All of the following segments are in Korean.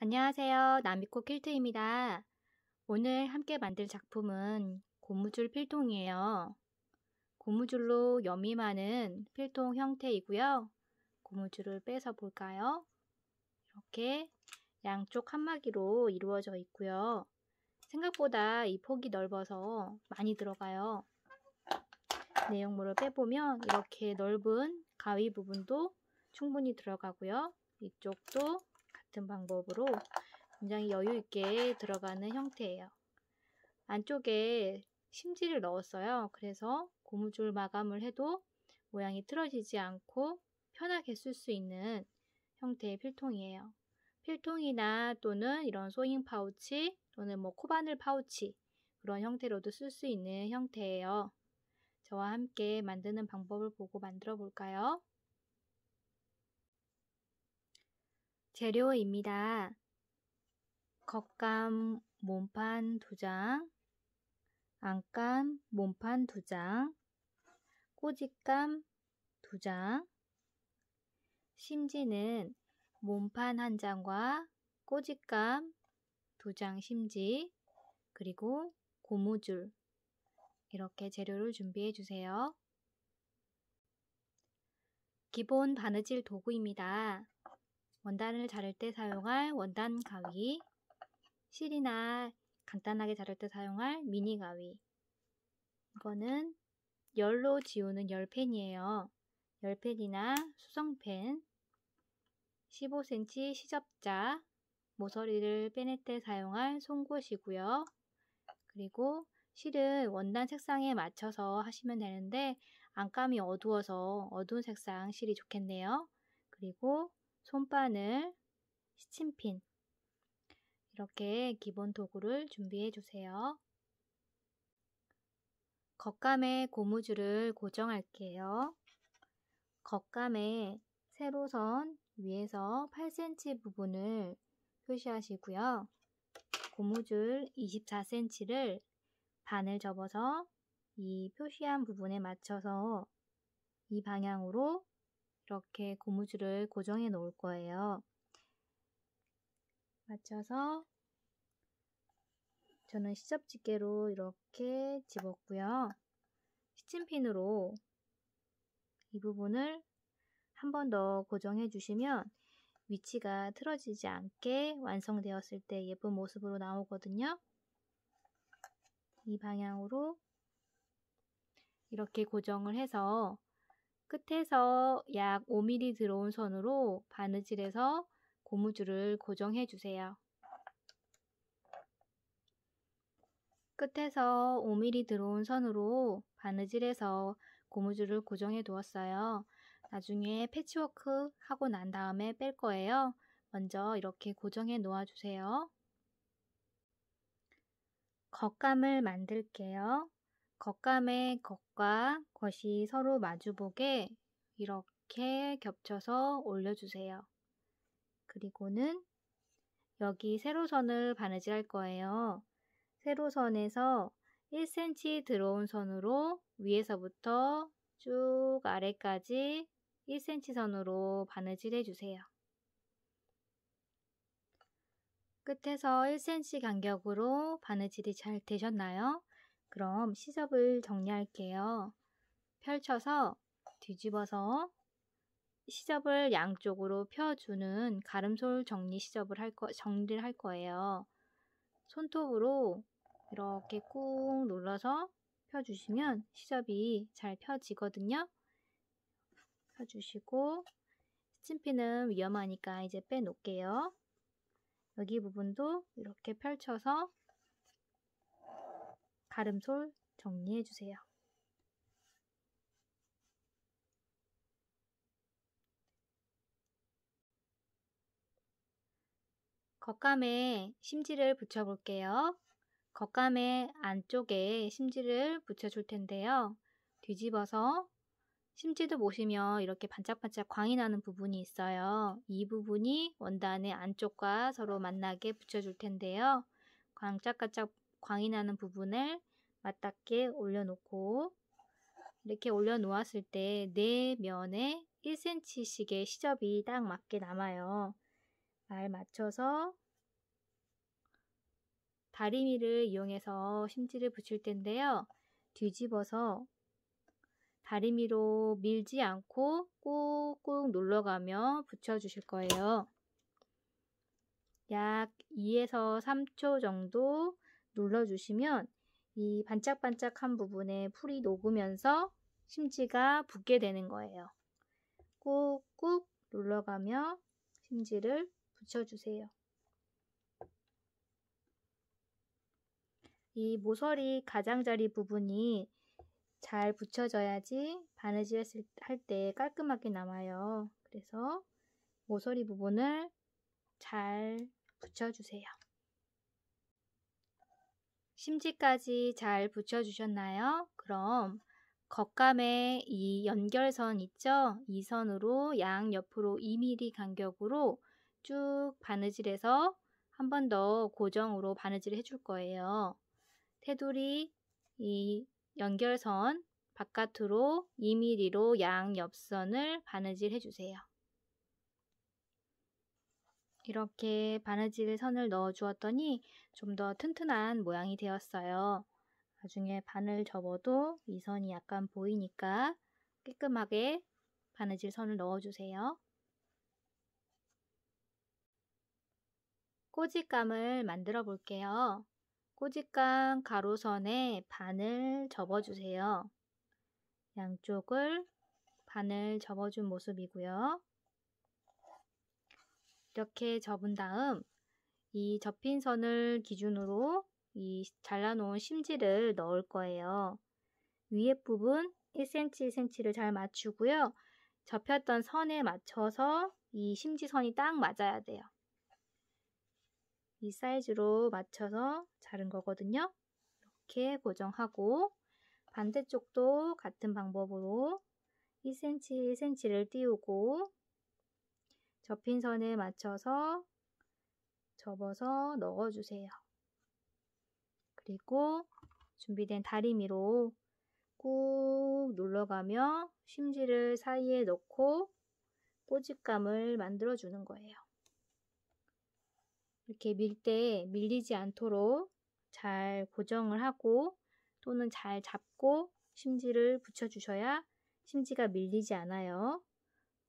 안녕하세요. 나미코 퀼트입니다. 오늘 함께 만들 작품은 고무줄 필통이에요. 고무줄로 여밈하는 필통 형태이고요. 고무줄을 빼서 볼까요? 이렇게 양쪽 칸막이로 이루어져 있고요. 생각보다 이 폭이 넓어서 많이 들어가요. 내용물을 빼보면 이렇게 넓은 가위 부분도 충분히 들어가고요. 이쪽도 같은 방법으로 굉장히 여유 있게 들어가는 형태예요. 안쪽에 심지를 넣었어요. 그래서 고무줄 마감을 해도 모양이 틀어지지 않고 편하게 쓸 수 있는 형태의 필통이에요. 필통이나 또는 이런 소잉 파우치 또는 코바늘 파우치 그런 형태로도 쓸 수 있는 형태예요. 저와 함께 만드는 방법을 보고 만들어 볼까요? 재료입니다. 겉감 몸판 2장, 안감 몸판 2장, 꼬짓감 2장, 심지는 몸판 1장과 꼬짓감 2장 심지, 그리고 고무줄 이렇게 재료를 준비해 주세요. 기본 바느질 도구입니다. 원단을 자를 때 사용할 원단 가위, 실이나 간단하게 자를 때 사용할 미니 가위. 이거는 열로 지우는 열펜이에요. 열펜이나 수성펜, 15cm 시접자, 모서리를 빼낼 때 사용할 송곳이고요. 그리고 실은 원단 색상에 맞춰서 하시면 되는데 안감이 어두워서 어두운 색상 실이 좋겠네요. 그리고 손바늘, 시침핀 이렇게 기본 도구를 준비해 주세요. 겉감에 고무줄을 고정할게요. 겉감에 세로선 위에서 8cm 부분을 표시하시고요. 고무줄 24cm를 반을 접어서 이 표시한 부분에 맞춰서 이 방향으로 이렇게 고무줄을 고정해 놓을 거예요. 맞춰서 저는 시접집게로 이렇게 집었고요. 시침핀으로 이 부분을 한 번 더 고정해 주시면 위치가 틀어지지 않게 완성되었을 때 예쁜 모습으로 나오거든요. 이 방향으로 이렇게 고정을 해서 끝에서 약 5mm 들어온 선으로 바느질해서 고무줄을 고정해 주세요. 끝에서 5mm 들어온 선으로 바느질해서 고무줄을 고정해 두었어요. 나중에 패치워크 하고 난 다음에 뺄 거예요. 먼저 이렇게 고정해 놓아 주세요. 겉감을 만들게요. 겉감의 겉과 겉이 서로 마주보게 이렇게 겹쳐서 올려주세요. 그리고는 여기 세로선을 바느질할 거예요. 세로선에서 1cm 들어온 선으로 위에서부터 쭉 아래까지 1cm 선으로 바느질 해주세요. 끝에서 1cm 간격으로 바느질이 잘 되셨나요? 그럼 시접을 정리할게요. 펼쳐서 뒤집어서 시접을 양쪽으로 펴주는 가름솔 정리 시접을 정리를 할 거예요. 손톱으로 이렇게 꾹 눌러서 펴주시면 시접이 잘 펴지거든요. 펴주시고 스침핀은 위험하니까 이제 빼놓을게요. 여기 부분도 이렇게 펼쳐서 가름솔 정리해 주세요. 겉감에 심지를 붙여 볼게요. 겉감의 안쪽에 심지를 붙여줄 텐데요. 뒤집어서 심지도 보시면 이렇게 반짝반짝 광이 나는 부분이 있어요. 이 부분이 원단의 안쪽과 서로 만나게 붙여줄 텐데요. 반짝반짝 광이 나는 부분을 맞닿게 올려놓고 이렇게 올려놓았을 때 네 면에 1cm씩의 시접이 딱 맞게 남아요. 잘 맞춰서 다리미를 이용해서 심지를 붙일 텐데요. 뒤집어서 다리미로 밀지 않고 꾹꾹 눌러가며 붙여주실 거예요. 약 2에서 3초 정도 눌러주시면 이 반짝반짝한 부분에 풀이 녹으면서 심지가 붙게 되는 거예요. 꾹꾹 눌러가며 심지를 붙여주세요. 이 모서리 가장자리 부분이 잘 붙여져야지 바느질 할 때 깔끔하게 남아요. 그래서 모서리 부분을 잘 붙여주세요. 심지까지 잘 붙여주셨나요? 그럼 겉감에 이 연결선 있죠? 이 선으로 양옆으로 2mm 간격으로 쭉 바느질해서 한 번 더 고정으로 바느질 해줄 거예요. 테두리 이 연결선 바깥으로 2mm로 양옆선을 바느질 해주세요. 이렇게 바느질 선을 넣어 주었더니 좀 더 튼튼한 모양이 되었어요. 나중에 바늘 접어도 이 선이 약간 보이니까 깔끔하게 바느질 선을 넣어 주세요. 꼬집감을 만들어 볼게요. 꼬집감 가로선에 바늘 접어 주세요. 양쪽을 바늘 접어준 모습이고요. 이렇게 접은 다음 이 접힌 선을 기준으로 이 잘라놓은 심지를 넣을 거예요. 위에 부분 1cm, 1cm를 잘 맞추고요. 접혔던 선에 맞춰서 이 심지선이 딱 맞아야 돼요. 이 사이즈로 맞춰서 자른 거거든요. 이렇게 고정하고 반대쪽도 같은 방법으로 1cm, 1cm를 띄우고 접힌 선에 맞춰서 접어서 넣어주세요. 그리고 준비된 다리미로 꾹 눌러가며 심지를 사이에 넣고 꼬집감을 만들어 주는 거예요. 이렇게 밀 때 밀리지 않도록 잘 고정을 하고 또는 잘 잡고 심지를 붙여주셔야 심지가 밀리지 않아요.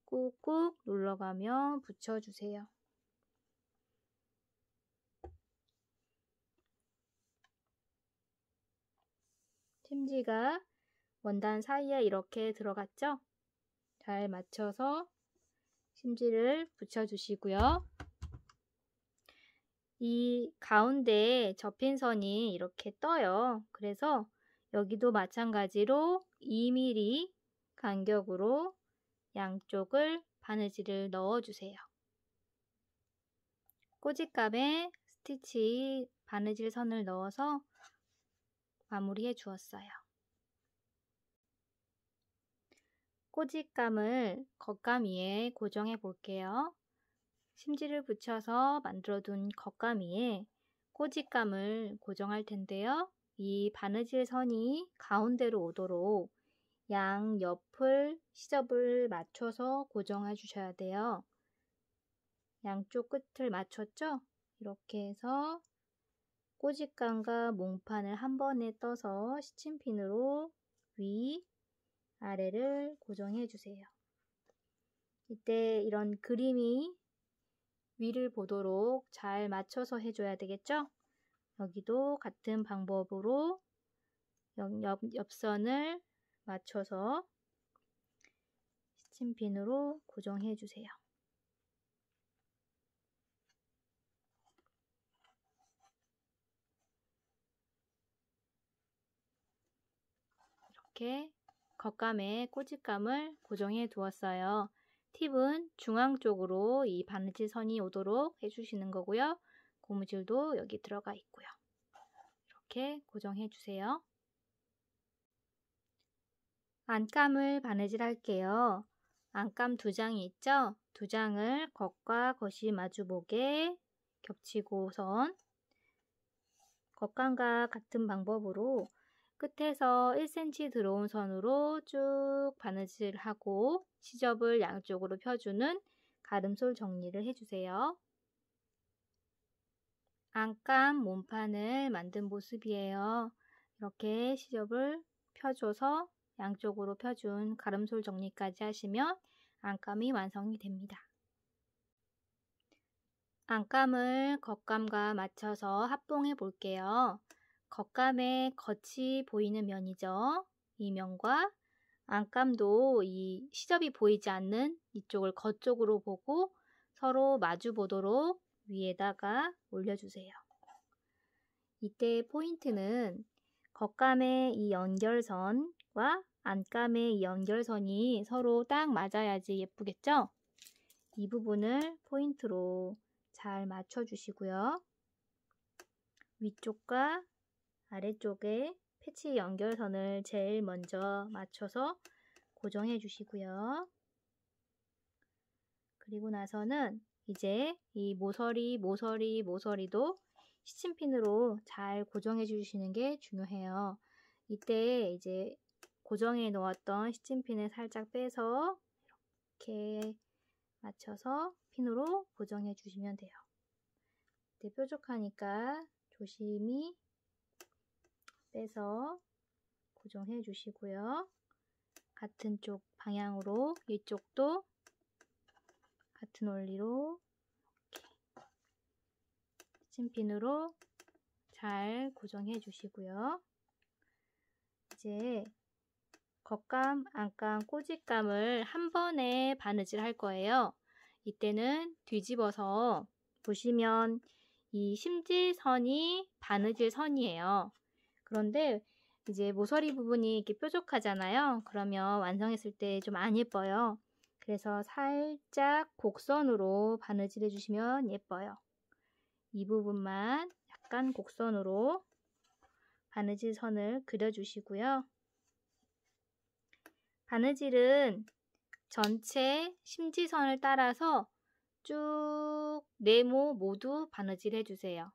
꾹꾹 눌러가며 붙여주세요. 심지가 원단 사이에 이렇게 들어갔죠? 잘 맞춰서 심지를 붙여주시고요. 이 가운데 접힌 선이 이렇게 떠요. 그래서 여기도 마찬가지로 2mm 간격으로 양쪽을 바느질을 넣어주세요. 꼬집감에 스티치 바느질 선을 넣어서 마무리해 주었어요. 꼬집감을 겉감 위에 고정해 볼게요. 심지를 붙여서 만들어둔 겉감 위에 꼬집감을 고정할 텐데요. 이 바느질 선이 가운데로 오도록 양옆을 시접을 맞춰서 고정해 주셔야 돼요. 양쪽 끝을 맞췄죠? 이렇게 해서 꼬집감과 몽판을 한 번에 떠서 시침핀으로 위, 아래를 고정해 주세요. 이때 이런 그림이 위를 보도록 잘 맞춰서 해줘야 되겠죠? 여기도 같은 방법으로 옆선을 맞춰서 시침핀으로 고정해 주세요. 이렇게 겉감에 꼬집감을 고정해 두었어요. 팁은 중앙 쪽으로 이 바느질 선이 오도록 해주시는 거고요. 고무줄도 여기 들어가 있고요. 이렇게 고정해 주세요. 안감을 바느질 할게요. 안감 2장이 있죠? 2장을 겉과 겉이 마주보게 겹치고선 겉감과 같은 방법으로 끝에서 1cm 들어온 선으로 쭉 바느질하고 시접을 양쪽으로 펴주는 가름솔 정리를 해주세요. 안감 몸판을 만든 모습이에요. 이렇게 시접을 펴줘서 양쪽으로 펴준 가름솔 정리까지 하시면 안감이 완성이 됩니다. 안감을 겉감과 맞춰서 합봉해 볼게요. 겉감의 겉이 보이는 면이죠. 이 면과 안감도 이 시접이 보이지 않는 이쪽을 겉쪽으로 보고 서로 마주 보도록 위에다가 올려주세요. 이때 포인트는 겉감의 이 연결선과 안감의 이 연결선이 서로 딱 맞아야지 예쁘겠죠? 이 부분을 포인트로 잘 맞춰주시고요. 위쪽과 아래쪽에 패치 연결선을 제일 먼저 맞춰서 고정해 주시고요. 그리고 나서는 이제 이 모서리도 시침핀으로 잘 고정해 주시는 게 중요해요. 이때 이제 고정해 놓았던 시침핀을 살짝 빼서 이렇게 맞춰서 핀으로 고정해 주시면 돼요. 이때 뾰족하니까 조심히 빼서 고정해 주시고요. 같은 쪽 방향으로 이쪽도 같은 원리로 이렇게 시침핀으로 잘 고정해 주시고요. 이제 겉감, 안감, 꼬집감을 한 번에 바느질 할 거예요. 이때는 뒤집어서 보시면 이 심지선이 바느질 선이에요. 그런데 이제 모서리 부분이 이렇게 뾰족하잖아요. 그러면 완성했을 때 좀 안 예뻐요. 그래서 살짝 곡선으로 바느질 해주시면 예뻐요. 이 부분만 약간 곡선으로 바느질 선을 그려주시고요. 바느질은 전체 심지선을 따라서 쭉 네모 모두 바느질 해주세요.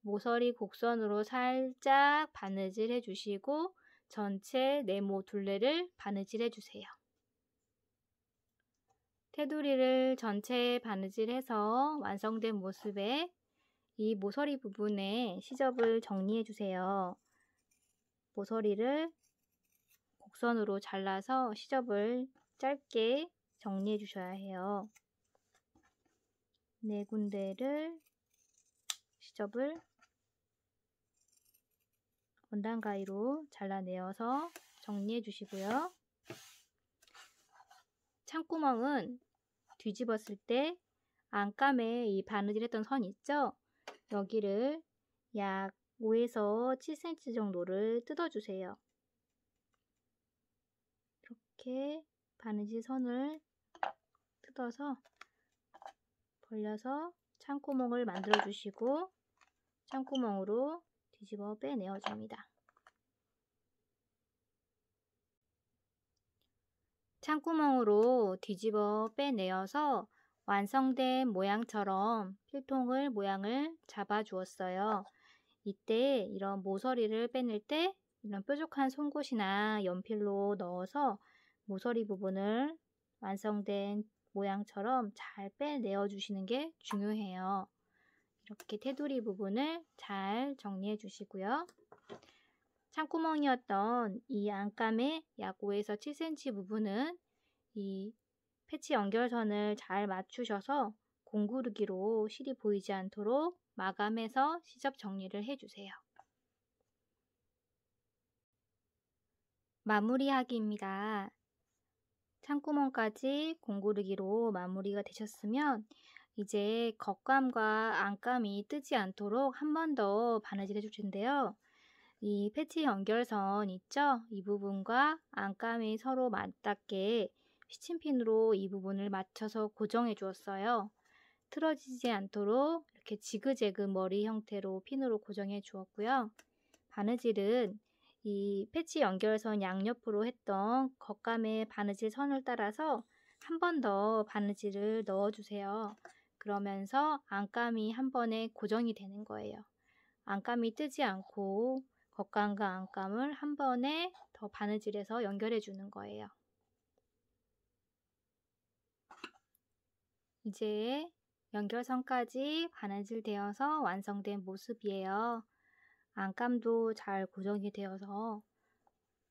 모서리 곡선으로 살짝 바느질 해주시고 전체 네모 둘레를 바느질 해주세요. 테두리를 전체에 바느질해서 완성된 모습에 이 모서리 부분에 시접을 정리해 주세요. 모서리를 곡선으로 잘라서 시접을 짧게 정리해 주셔야 해요. 네 군데를 시접을 원단 가위로 잘라내어서 정리해 주시고요. 창구멍은 뒤집었을 때 안감에 이 바느질했던 선 있죠? 여기를 약 5에서 7cm 정도를 뜯어주세요. 이렇게 바느질 선을 뜯어서 벌려서 창구멍을 만들어 주시고 창구멍으로 뒤집어 빼내어 줍니다. 창구멍으로 뒤집어 빼내어서 완성된 모양처럼 필통을 모양을 잡아 주었어요. 이때 이런 모서리를 빼낼 때 이런 뾰족한 송곳이나 연필로 넣어서 모서리 부분을 완성된 모양처럼 잘 빼내어 주시는 게 중요해요. 이렇게 테두리 부분을 잘 정리해 주시고요. 창구멍이었던 이 안감의 약 5에서 7cm 부분은 이 패치 연결선을 잘 맞추셔서 공구르기로 실이 보이지 않도록 마감해서 시접 정리를 해주세요. 마무리하기입니다. 창구멍까지 공구르기로 마무리가 되셨으면 이제 겉감과 안감이 뜨지 않도록 한 번 더 바느질 해줄 텐데요. 이 패치 연결선 있죠? 이 부분과 안감이 서로 맞닿게 시침핀으로 이 부분을 맞춰서 고정해 주었어요. 틀어지지 않도록 이렇게 지그재그 머리 형태로 핀으로 고정해 주었고요. 바느질은 이 패치 연결선 양옆으로 했던 겉감의 바느질 선을 따라서 한 번 더 바느질을 넣어주세요. 그러면서 안감이 한 번에 고정이 되는 거예요. 안감이 뜨지 않고 겉감과 안감을 한 번에 더 바느질해서 연결해 주는 거예요. 이제 연결선까지 바느질 되어서 완성된 모습이에요. 안감도 잘 고정이 되어서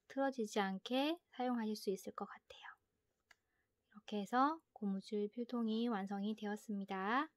틀어지지 않게 사용하실 수 있을 것 같아요. 이렇게 해서 고무줄 필통이 완성이 되었습니다.